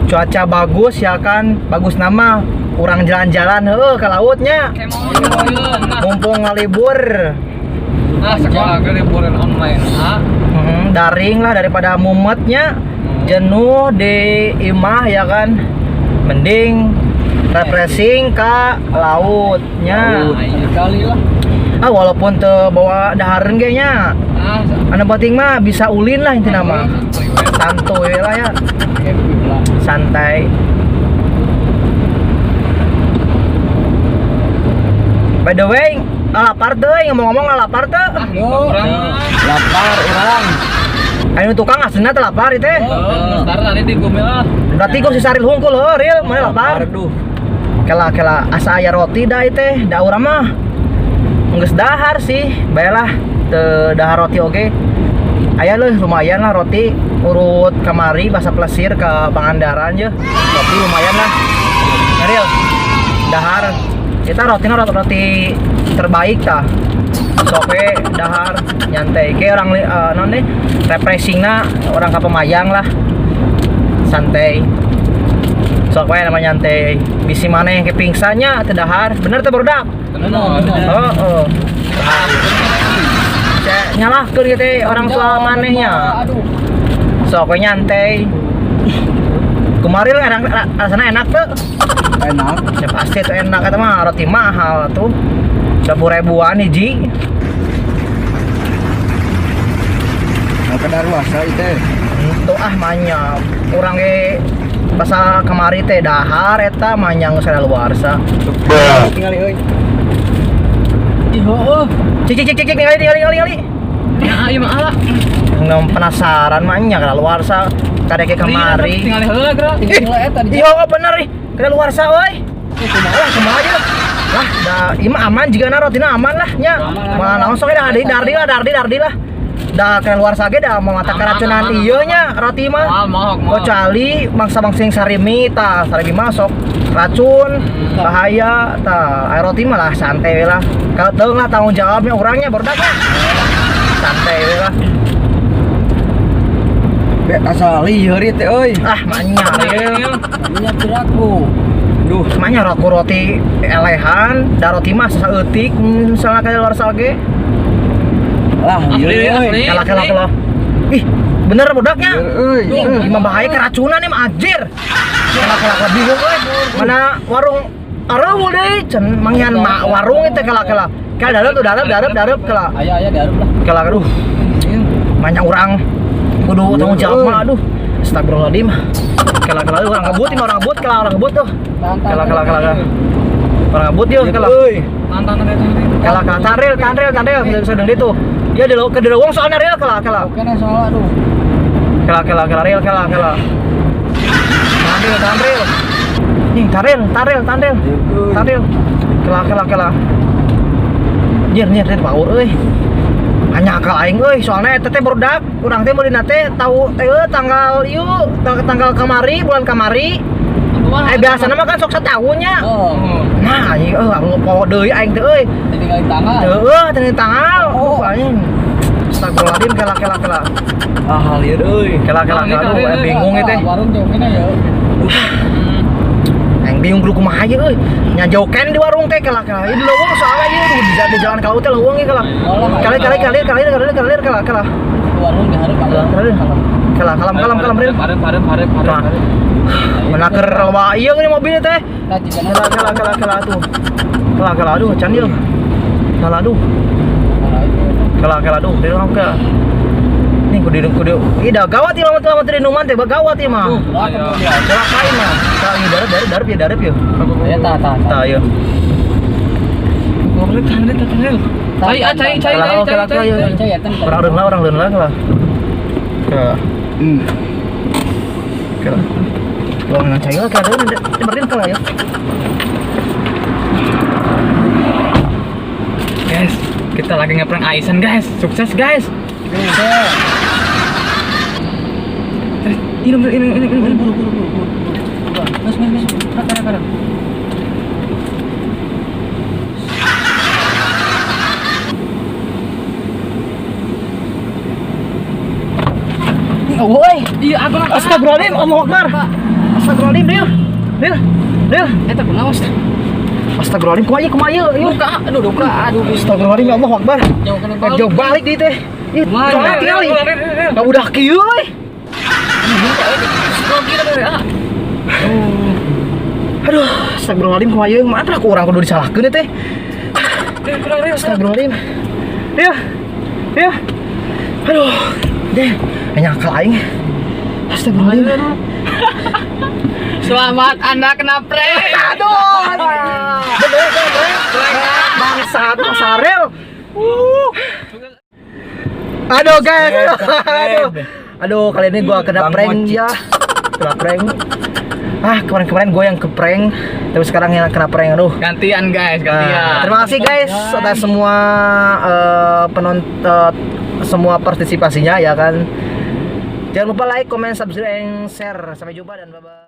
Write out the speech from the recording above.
Cuaca bagus ya kan, bagus nama orang jalan-jalan ke lautnya. Mumpung ngalibur. Sekolah ke liburan online. Daring lah daripada mumetnya. Jenuh di imah ya kan. Mending refreshing ke lautnya. Kali lah. Walaupun tuh bawa dahareun ge nya. Anu penting mah bisa ulin lah intina mah. Santuy lah ya. Santai. By the way, lapar tuh, ngomong-ngomong lapar tuh. Lapar orang. Ayo tukang aslinya tuh lapar itu. Ntar tadi di gomel. Berarti kok si Saril hungkul real, mana lapar? Aduh. Kela asa aya roti dah itu, da urang mah. Geus dahar sih, baelah teu dahar roti oge. Aya leuh lumayan lah roti urut kamari basa Plesir ke Pangandaran je. Roti lumayan lah. Real. Dahar. Kita roti terbaik tah. Soke dahar nyantai ke orang non deh refreshingna orang ka Pemayang lah. Santai. Sok we nama nyantai. Bisi maneh ke pingsannya teu dahar. Bener teu barudak? Bener. Oh. Nyalahkeun gitu orang tua manehnya. Sok we nyantai. Kemarin rasanya enak tuh. Enak. Ya pasti tuh enak kata mah roti mahal tuh. 10.000-an hiji. Nah, kedaluarsa itu. Tuh manyang. Urang ge basa kamari teh dahar eta manyang geus kadaluarsa. Tinggal euy. Cik ningali. Ya, ieu mah ala. Ngom penasaran manyang kadaluarsa kadeke kamari. Tinggal heula geura. Tinggal eta di. Iya bener ih. Kadaluarsa euy. Kumaha aja. Lah, ieu mah aman jigana rotina aman lah nya. Mah naon sok da dardi lah. Da kadaluarsa ge da mau mata keracunan ieu nya roti mah. Kecuali bangsa-bangsa yang sarimi tah, sarimi masuk racun, bahaya tah. Air roti mah lah santai we lah. Kalau teu lah tanggung jawabnya orangnya bordaknya. Santai we lah. Bek asal lieur ieu teh euy. Manyang ieu. Nya tiraku. Duh, semuanya roti elehan, da roti mah saeutik misalnya kadaluarsa ge. Lah, Asli. Kala. Ih, bener budaknya. Gimana bahaya keracunan nih anjir. Kala bingung euy. Mana warung areuh deui cenah mangyan warung itu kala. Kala dareup kala. Aya dareup lah. Kala aduh. Banyak orang kudu tanggung jawab mah aduh. Astagfirullahaladzim. Kala orang ngebut tuh. Kala. Orang ngebut yuk kala. Kala tandril sedang itu. Dia di leuweung soalnya real kala. Kene soal aduh. Kala real. Tandril. Nih tandril. Kala. Nyer paur euy. Hanya akal aing euy, soalnya eta teh barudak, urang teh meulina teh tahu tanggal kamari, bulan kamari. Biasana mah kan sok satahunnya. Nah, anjing aku poho deui aing teh euy. Tinggal tanggal. Tinggal tanggal. Anjing. Astagfirullahaladzim kela. Lieur euy. Kela aduh bingung teh. Warung jauh kene ya. Aing bingung kudu kumaha ieu euy. Nya joken di warung teh kela. Ieu leuweung soalnya ieu di jalan ka laut teh leuweung ieu kela. Kali. Warung dihareup Kela kalem real. Parem. Menaker loba ieu geuning mobil teh. Kela tuh. Kela aduh can ieu. Kela aduh. Di dalam ke. Nih kudu. Ih da gawat ieu mah teh minuman teh gawat ieu mah. Celakain mah. Dareup ya. Ya Tah ieu. Cai. Orang leun lah. Kela. Ruangan cai lah kada berarti kala ya. Guys, kita lagi ngeprank Aisan guys. Sukses guys. Ini buru. Mas. Kadang. Woi. Iya, aku nak. Astagfirullahaladzim, Allahu Akbar. Astagfirullahaladzim, Ril. Ril. Eta kunaon? Astagfirullahaladzim, kumaha yuk. Buka, aduh, Astagfirullahaladzim, Allahu Akbar. Jauh kana balik. Jauh balik di teh. Ih, Kumaha? jangan tinggali. Ka budak kieu euy. Aduh, astagfirullahaladzim, kumaha yeuh? Matra ku urang kudu disalahkeun teh. Astagfirullahaladzim. Ril. Aduh. Deh, nyakal aing. Astagfirullahaladzim. Selamat Anda kena prank. Aduh. Bangsat Sarel. Aduh guys. Aduh, kali ini gua kena prank ya. Kena prank. Kemarin gua yang ke prank, tapi sekarang yang kena prank. Aduh. Gantian guys, gantian. Terima kasih guys atas semua penonton, semua partisipasinya ya kan. Jangan lupa like, comment, subscribe, and share. Sampai jumpa dan bye-bye.